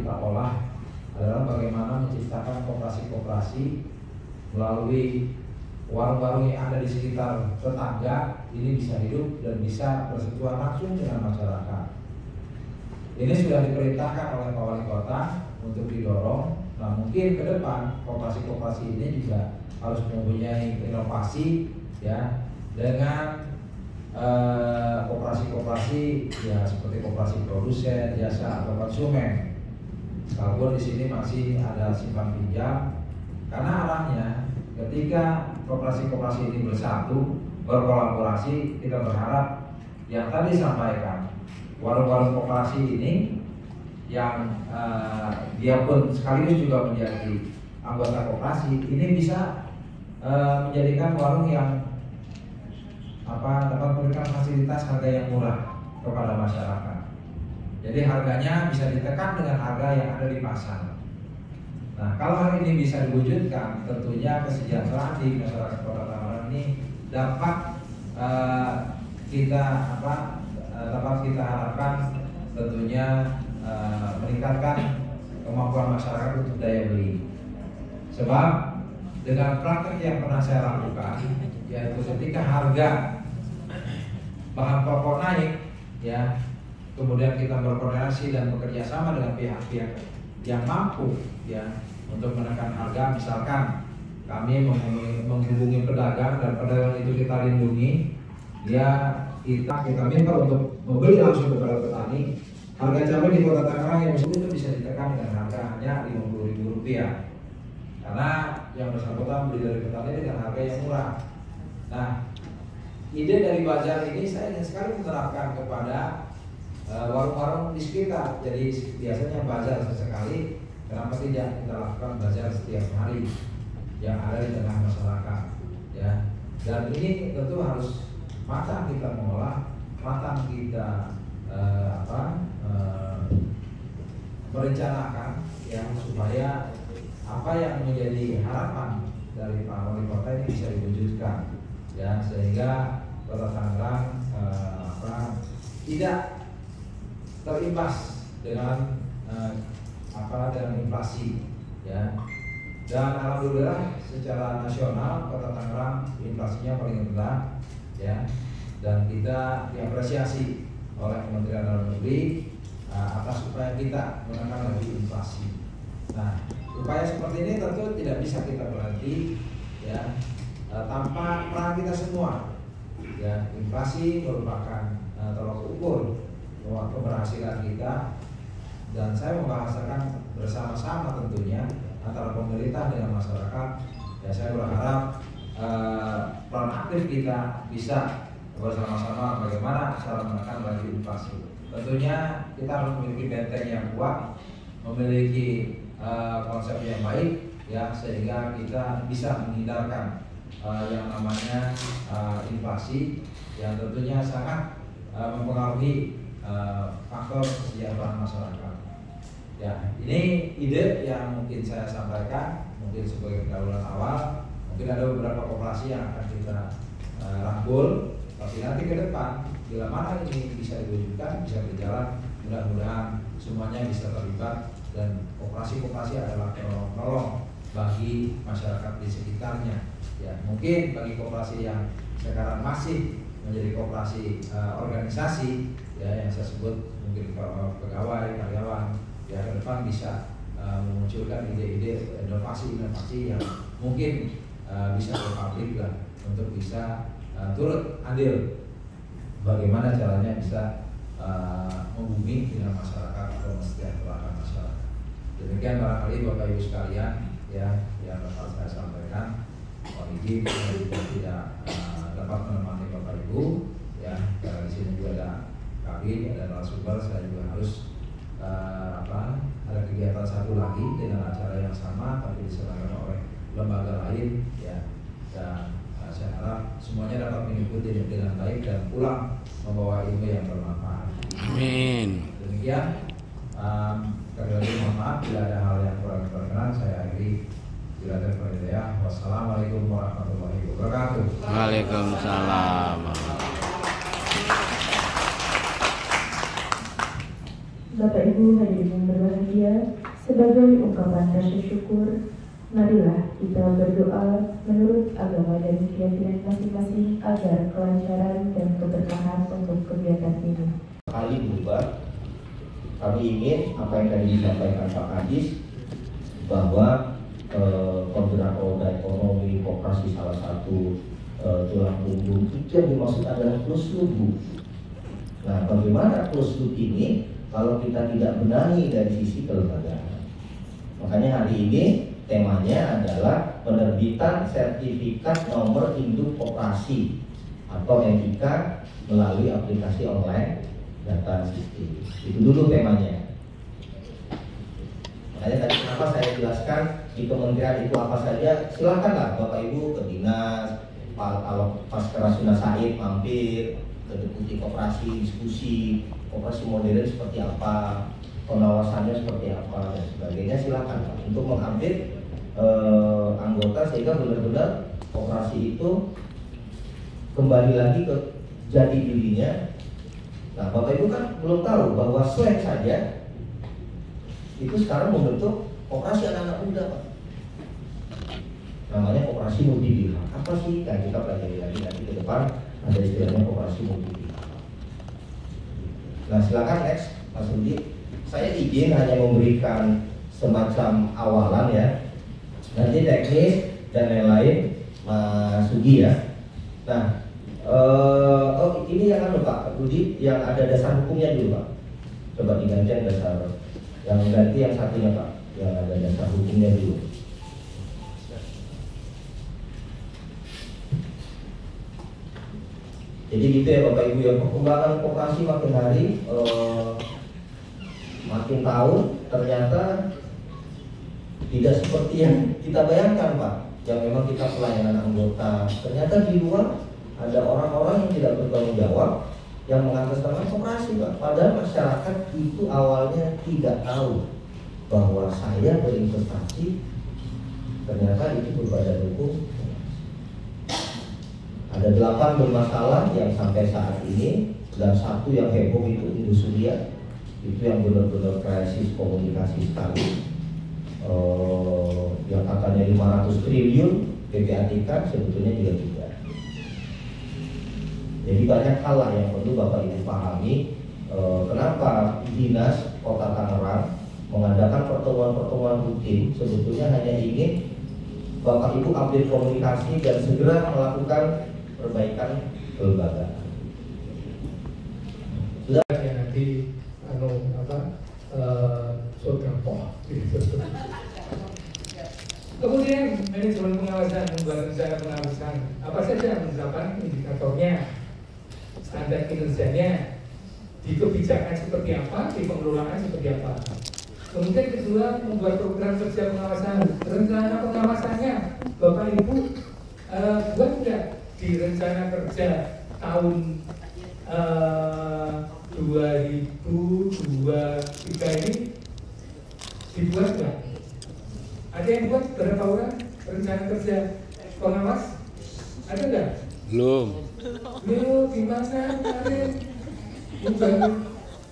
kita olah adalah bagaimana menciptakan koperasi-koperasi melalui warung-warung yang ada di sekitar tetangga ini bisa hidup dan bisa bersentuhan langsung dengan masyarakat. Ini sudah diperintahkan oleh Pak Wali Kota untuk didorong. Nah, mungkin ke depan koperasi-koperasi ini juga harus mempunyai inovasi ya, dengan koperasi-koperasi ya seperti koperasi produsen, jasa atau konsumen. Walaupun di sini masih ada simpan pinjam, karena arahnya ketika koperasi-koperasi ini bersatu, berkolaborasi, kita berharap yang tadi disampaikan, warung-warung koperasi ini yang dia pun sekaligus juga menjadi anggota koperasi, ini bisa menjadikan warung yang dapat memberikan fasilitas harga yang murah kepada masyarakat. Jadi harganya bisa ditekan dengan harga yang ada di pasar. Nah, kalau hal ini bisa diwujudkan, tentunya kesejahteraan di masyarakat Kota Tangerang ini dapat kita harapkan tentunya meningkatkan kemampuan masyarakat untuk daya beli. Sebab dengan praktek yang pernah saya lakukan, yaitu ketika harga bahan pokok naik, ya, kemudian kita berkoordinasi dan bekerja sama dengan pihak-pihak yang mampu, ya, untuk menekan harga. Misalkan kami menghubungi pedagang dan pedagang itu kita lindungi, kita minta untuk membeli langsung kepada petani. Harga cabai di Kota Tangerang yang itu bisa ditekan dengan harga hanya Rp50.000, karena yang bersangkutan beli dari petani dengan harga yang murah. Nah, ide dari bazar ini saya ingin sekali menerapkan kepada warung-warung di sekitar. Jadi biasanya bazar sesekali, kenapa tidak kita lakukan bazar setiap hari yang ada di tengah masyarakat, ya. Dan ini tentu harus matang kita mengolah, matang kita merencanakan, ya, supaya apa yang menjadi harapan dari Pak Wali Kota ini bisa diwujudkan, ya, sehingga Kota Tangerang tidak terimbas dengan dengan inflasi, ya. Dan alhamdulillah secara nasional Kota Tangerang inflasinya paling rendah, ya, dan kita diapresiasi oleh Kementerian Dalam Negeri atas upaya kita menekan laju inflasi. Nah, upaya seperti ini tentu tidak bisa kita berhenti, ya, tanpa peran kita semua. Ya, inflasi merupakan tolak ukur bahwa keberhasilan kita, dan saya membahasakan bersama-sama tentunya antara pemerintah dengan masyarakat. Ya, saya berharap peran aktif kita bisa bersama-sama bagaimana cara menekan laju inflasi. Tentunya kita harus memiliki benteng yang kuat, memiliki konsep yang baik, ya, sehingga kita bisa menghindarkan yang namanya inflasi yang tentunya sangat mempengaruhi faktor kesejahteraan masyarakat. Ya, ini ide yang mungkin saya sampaikan, mungkin sebagai pendahuluan awal. Mungkin ada beberapa koperasi yang akan kita rangkul, tapi nanti ke depan bila mana ini bisa diwujudkan, bisa berjalan, mudah-mudahan semuanya bisa terlibat dan koperasi-koperasi adalah penolong bagi masyarakat di sekitarnya. Ya, mungkin bagi koperasi yang sekarang masih menjadi koperasi organisasi, ya, yang saya sebut mungkin pegawai, karyawan, ya, ke depan bisa memunculkan ide-ide inovasi-inovasi yang mungkin bisa ke publik lah, untuk bisa turut andil bagaimana caranya bisa menghubungi dengan masyarakat atau mensejahterakan masyarakat. Demikian barangkali Bapak Ibu sekalian, ya, yang dapat saya sampaikan. Mohon izin saya juga tidak dapat menemani Bapak Ibu, ya, karena di sini juga ada kabin, ada narasumber. Saya juga harus ada kegiatan satu lagi dengan acara yang sama tapi diselenggarakan oleh lembaga lain, ya, dan saya harap semuanya dapat mengikuti dengan baik dan pulang membawa ilmu yang bermanfaat. Amin. Demikian, sekali lagi mohon maaf bila ada hal yang kurang berkenan. Saya akhiri bila ada perhidayah. Wassalamualaikum warahmatullahi wabarakatuh. Waalaikumsalam. Bapak Ibu hadirin yang berbahagia, sebagai ungkapan rasa syukur, marilah kita berdoa menurut agama dan keyakinan masing-masing agar kelancaran dan keberkahan untuk kegiatan ini. Kali berubah, kami ingin apa yang tadi disampaikan Pak Kadis bahwa penggerak roda ekonomi, koperasi salah satu tulang punggung itu yang dimaksud adalah closed loop. Nah, bagaimana closed loop ini kalau kita tidak benahi dari sisi kelembagaan? Makanya hari ini temanya adalah penerbitan sertifikat nomor induk koperasi atau NIK melalui aplikasi online data sistem. Itu dulu temanya. Makanya tadi kenapa saya jelaskan di kementerian itu apa saja, silakanlah Bapak Ibu ke dinas, kalau pas ke Rasuna Said mampir ke deputi koperasi, diskusi koperasi modern seperti apa, pengawasannya seperti apa dan sebagainya, silakan Pak untuk mengupdate anggota sehingga benar-benar koperasi itu kembali lagi ke jati dirinya. Nah, Bapak Ibu kan belum tahu bahwa slang saja itu sekarang membentuk koperasi anak-anak muda, Pak. Namanya koperasi multi pihak. Apa sih? Kan kita pelajari lagi nanti ke depan ada istilahnya koperasi multi pihak. Nah, silakan next, Mas Rudi. Saya izin hanya memberikan semacam awalan ya. Nanti teknis dan lain-lain Mas Sugi ya. Nah, ini yang Pak Rudi, yang ada dasar hukumnya dulu Pak. Coba diganti yang dasar, yang ganti yang satunya Pak, yang ada dasar hukumnya dulu. Jadi gitu ya Bapak Ibu ya, perkembangan koperasi makin hari makin tahun ternyata tidak seperti yang kita bayangkan Pak. Yang memang kita pelayanan anggota, ternyata di luar ada orang-orang yang tidak bertanggung jawab yang mengatasnamakan koperasi Pak. Padahal masyarakat itu awalnya tidak tahu bahwa saya berinvestasi, ternyata itu berbadan hukum. Ada 8 bermasalah yang sampai saat ini, dan 1 yang heboh itu Indosuria, itu yang benar-benar krisis komunikasi sekali. Yang katanya 500 triliun PPATK sebetulnya juga tidak. Jadi banyak hal lah yang perlu Bapak Ibu pahami. Kenapa Dinas Kota Tangerang mengadakan pertemuan-pertemuan rutin, sebetulnya hanya ingin Bapak Ibu update komunikasi dan segera melakukan perbaikan kelembagaan. Sudah ya nanti surga gitu. Kemudian manajemen pengawasan membuat rencana pengawasan. Apa saja penerapan indikatornya, standar kinerjanya, di kebijakan seperti apa, di pengelolaan seperti apa. Kemudian kedua, membuat program kerja pengawasan. Rencana pengawasannya Bapak Ibu buat enggak di rencana kerja tahun 2023 ini dibuat enggak? Ada yang buat berapa orang rencana kerja pengawas? Ada enggak? Belum. Belum, gimana kemarin?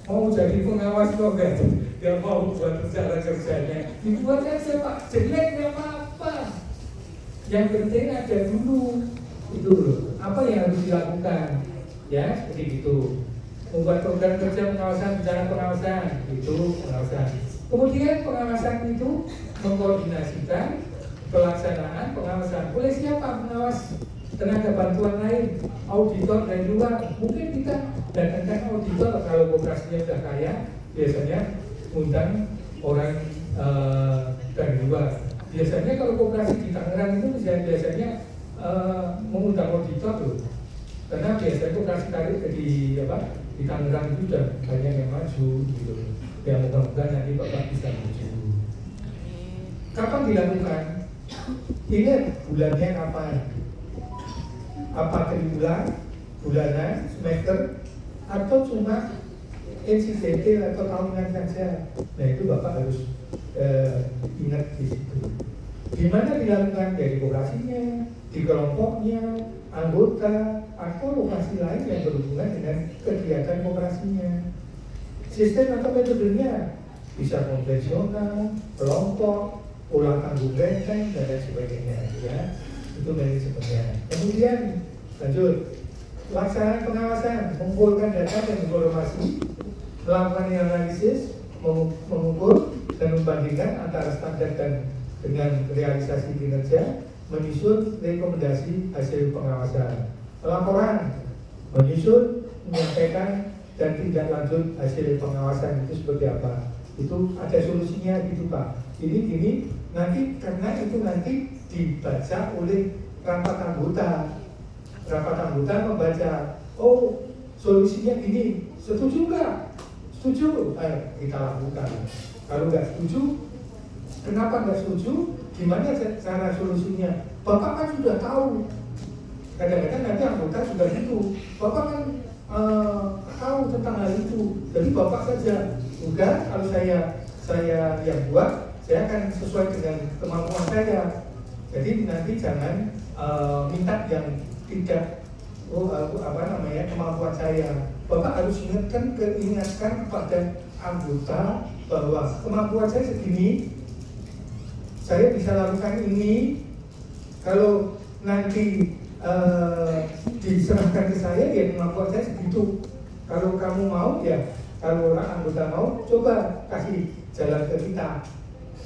Mau jadi pengawas kok enggak? Dia mau buat rencana kerjanya. Dibuat aja Pak, jelek enggak apa-apa. Yang penting ada dulu. Itu loh, apa yang harus dilakukan? Ya, seperti itu. Membuat program kerja pengawasan, rencana pengawasan, itu pengawasan. Kemudian pengawasan itu mengkoordinasikan pelaksanaan pengawasan. Oleh siapa pengawas? Tenaga bantuan lain, auditor dari luar. Mungkin kita datangkan auditor kalau koperasinya sudah kaya, biasanya undang orang dari luar. Biasanya kalau koperasi di Tangerang itu biasanya mengundang auditor loh. Karena biasanya koperasi karir di Tangerang itu sudah banyak yang maju gitu. Ya mudah-mudahan nanti Bapak bisa maju. Kapan dilakukan? Ingat bulannya kapan? Apa triwulan, bulanan, semester, atau cuma NCCT atau tahunan saja? Nah itu Bapak harus ingat di situ. Di mana dilakukan? Dari koperasinya, di kelompoknya, anggota, atau lokasi lain yang berhubungan dengan kegiatan koperasinya. sistem atau metodenya bisa konvensional, kelompok, pola tanggung renteng dan lain sebagainya, ya. Itu manajemennya. Kemudian lanjut, pelaksanaan pengawasan, mengumpulkan data dan informasi, melakukan analisis, mengukur dan membandingkan antara standar dan dengan realisasi kinerja, menyusun rekomendasi hasil pengawasan, pelaporan, menyusun, menyampaikan dan tindak lanjut hasil pengawasan itu seperti apa. Itu ada solusinya gitu Pak. Ini nanti karena itu nanti dibaca oleh rapat anggota. Rapat anggota membaca, oh solusinya gini, setuju nggak? Setuju, ayo kita lakukan. Kalau nggak setuju, kenapa nggak setuju? Gimana cara solusinya? Bapak kan sudah tahu. Kadang-kadang nanti anggota sudah gitu. Bapak kan tahu tentang hal itu. Jadi Bapak saja. Udah, kalau saya yang buat, saya akan sesuai dengan kemampuan saya. Jadi nanti jangan minta yang tidak kemampuan saya. Bapak harus ingatkan kepada anggota bahwa kemampuan saya segini, saya bisa lakukan ini. Kalau nanti diserahkan ke saya, ya kemampuan saya segitu. Kalau kamu mau, ya kalau orang anggota mau, coba kasih jalan ke kita.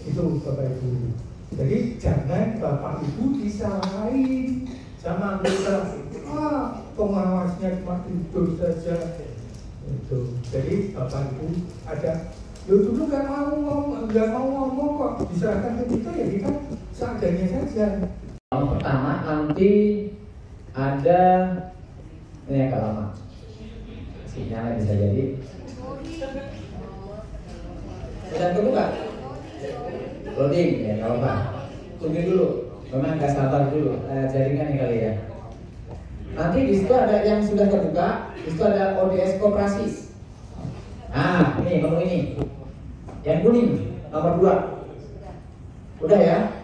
Itu Bapak Ibu. Jadi jangan Bapak Ibu disalahin sama anggota. Pengawasnya cuma tidur saja. Itu. Jadi Bapak Ibu ada, dulu nggak mau ngomong kok, diserahkan ke kita, ya kita seadanya saja. Yang pertama nanti ada ini agak lama, sinyalnya bisa jadi. Sudah kebuka? Loading ya, kalau Pak. Tunggu dulu, memang nggak sabar dulu. Jaringan nih kali ya. Nanti di situ ada yang sudah terbuka, di situ ada ODS koperasi. Nah, ini menu ini. Yang kuning, nomor 2. Udah ya?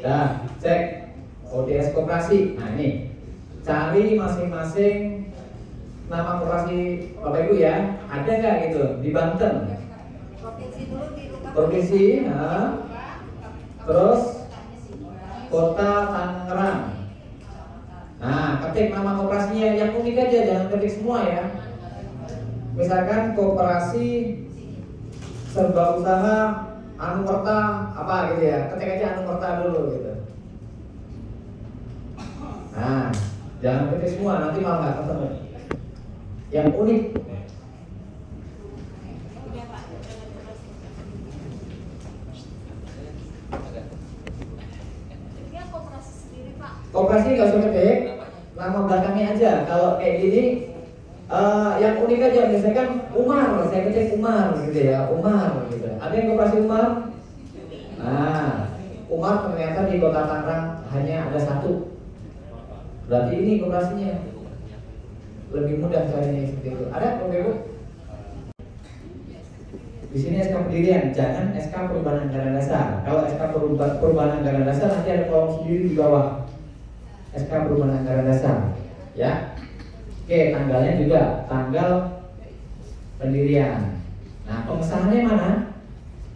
Nah, cek ODS koperasi. Nah, ini. Cari masing-masing nama koperasi Bapak Ibu ya. Ada nggak gitu di Banten? Provinsi, nah. Terus Kota Tangerang. Nah, ketik nama koperasinya yang unik aja, jangan ketik semua ya. Misalkan koperasi serba usaha Anumerta apa gitu ya, ketik aja Anumerta dulu gitu. Nah, jangan ketik semua, nanti malah nggak ketemu. Yang unik. Koperasi nggak usah ketik, nama belakangnya aja. Kalau kayak gini, yang unik aja. Misalkan Umar, saya ketik Umar gitu ya, Umar gitu. Ada yang koperasi Umar? Nah, Umar ternyata di Kota Tangerang hanya ada 1. Berarti ini koperasinya. Lebih mudah caranya seperti itu. Ada Bapak Ibu? Di sini SK pendirian, jangan SK perubahan anggaran dasar. Kalau SK perubahan anggaran dasar nanti ada kolom sendiri di bawah. SK perubahan anggaran dasar, ya. Oke, tanggalnya juga tanggal pendirian. Nah, pengesahannya mana?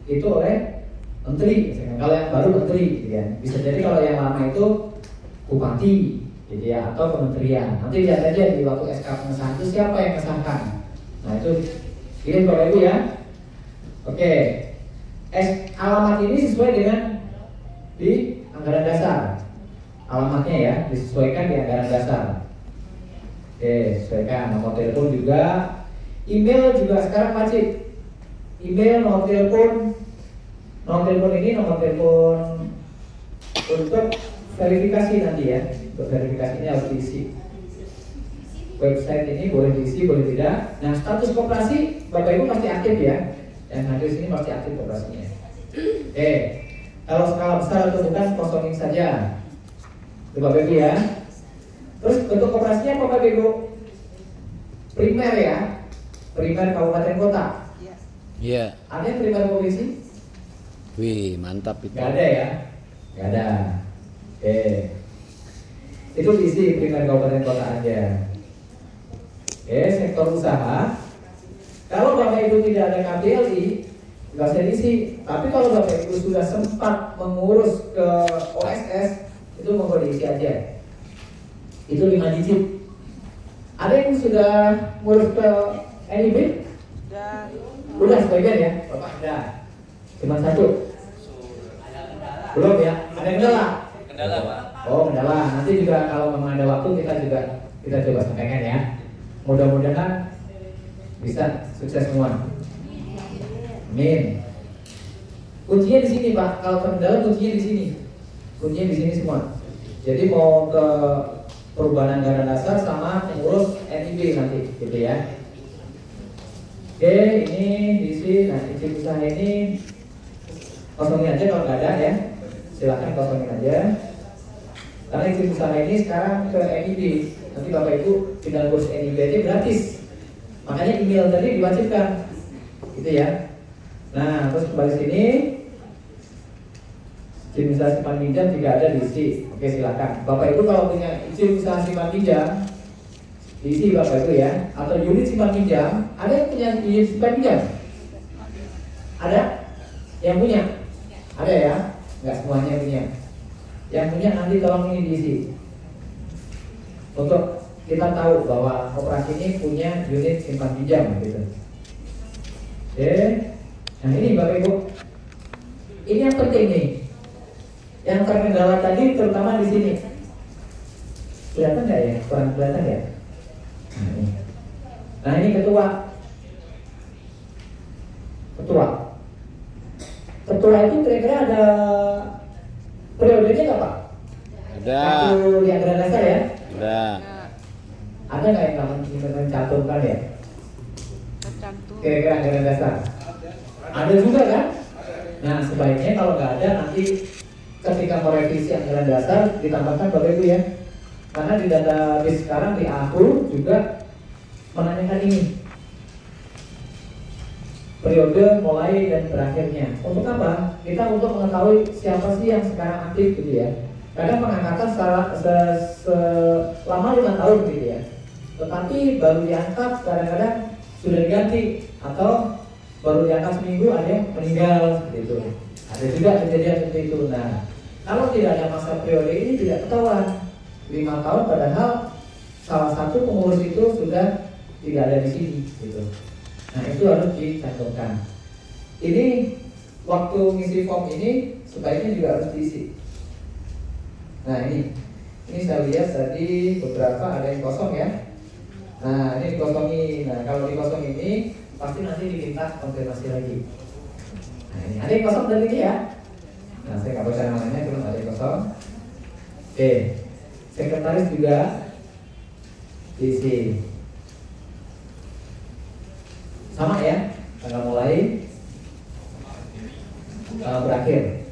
Itu oleh menteri. Kalau yang baru menteri, gitu ya. Bisa jadi kalau yang lama itu bupati, gitu ya, atau kementerian. Nanti lihat aja di waktu SK pengesahan itu siapa yang mengesahkan. Nah, itu kirim Bapak Ibu ya. Oke, alamat ini sesuai dengan di anggaran dasar. Alamatnya ya, disesuaikan di anggaran dasar. Oke, sesuaikan. Nomor telepon juga. Email juga sekarang wajib. Email, nomor telepon. Nomor telepon ini nomor telepon untuk verifikasi nanti ya. Untuk verifikasinya harus diisi. Website ini boleh diisi, boleh tidak. Nah, status koperasi Bapak Ibu pasti aktif ya. Yang hadir sini pasti aktif koperasinya. Oke, kalau skala besar atau bukan kosongin saja. Itu Bapak Ibu ya. Terus bentuk koperasinya apa Bapak Ibu? Primer ya. Primer kabupaten kota. Iya. Ada yang primer provinsi? Wih, mantap itu. Gak ada ya? Gak ada. Oke. Itu diisi primer kabupaten kota aja. Oke, sektor usaha. Kalau Bapak Ibu tidak ada KBLI, nggak usah diisi. Tapi kalau Bapak Ibu sudah sempat mengurus ke OSS, itu mau diisi aja. Itu 5 digit. Ada yang sudah ngurus ke NIB? Udah sebagian ya, Bapak udah. Cuma 1. Belum ya? Ada kendala? Kendala, Pak. Oh, kendala. Nanti juga kalau memang ada waktu kita coba sampaikan ya. Mudah-mudahan bisa sukses semua. Amin. Kuncinya di sini, Pak. Kalau kendala kuncinya di sini. Kuncinya di sini semua. Jadi mau ke perubahan anggaran dasar sama pengurus NIB nanti, gitu ya. Oke, ini diisi. Nah, izin usaha ini kosongin aja kalau nggak ada ya. Silakan kosongin aja. Karena izin usaha ini sekarang ke NIB. Nanti Bapak Ibu tinggal ngurus NIB aja gratis. Makanya email tadi diwajibkan, gitu ya. Nah, terus kembali sini. Izin usaha simpan pinjam tidak ada diisi. Oke, silakan. Bapak Ibu kalau punya izin usaha simpan pinjam diisi Bapak Ibu ya. Atau unit simpan pinjam, ada yang punya unit simpan pinjam? Ada? Yang punya? Ada ya? Nggak semuanya punya. Yang punya nanti tolong ini diisi. Untuk kita tahu bahwa koperasi ini punya unit simpan pinjam gitu. Oke. Nah ini Bapak Ibu. Ini yang penting nih. Yang terkendala tadi terutama di sini. Kelihatan nggak ya? Kurang kelihatan ya? Nah ini ketua. Ketua itu kira-kira ada periodenya nggak Pak? Ada. Waktu di anggaran dasar ya? Ada. Ada nggak yang kamu mencantumkan ya? Tercantum. Kira-kira anggaran dasar? Ada juga kan? Nah sebaiknya kalau nggak ada nanti ketika merevisi anggaran dasar ditambahkan Bapak Ibu ya. Karena di database sekarang di AHU juga menanyakan ini. Periode mulai dan berakhirnya. Untuk apa? Kita untuk mengetahui siapa sih yang sekarang aktif gitu ya. Kadang pengangkatan selama 5 tahun gitu ya. Tetapi baru diangkat kadang-kadang sudah diganti atau baru diangkat seminggu ada yang meninggal gitu. Ada juga kejadian seperti itu. Nah, kalau tidak ada masa periode ini tidak ketahuan 5 tahun padahal salah satu pengurus itu sudah tidak ada di sini gitu. Nah itu harus dicantumkan. Ini waktu ngisi form ini sebaiknya juga harus diisi. Nah ini saya lihat tadi beberapa ada yang kosong ya. Nah ini dikosongin. Nah kalau dikosong ini pasti nanti diminta konfirmasi lagi. Nah ini ada yang kosong dari ini ya. Nah saya nggak baca namanya, cuma ada yang kosong. Oke, sekretaris juga diisi. Sama ya, tanggal mulai berakhir.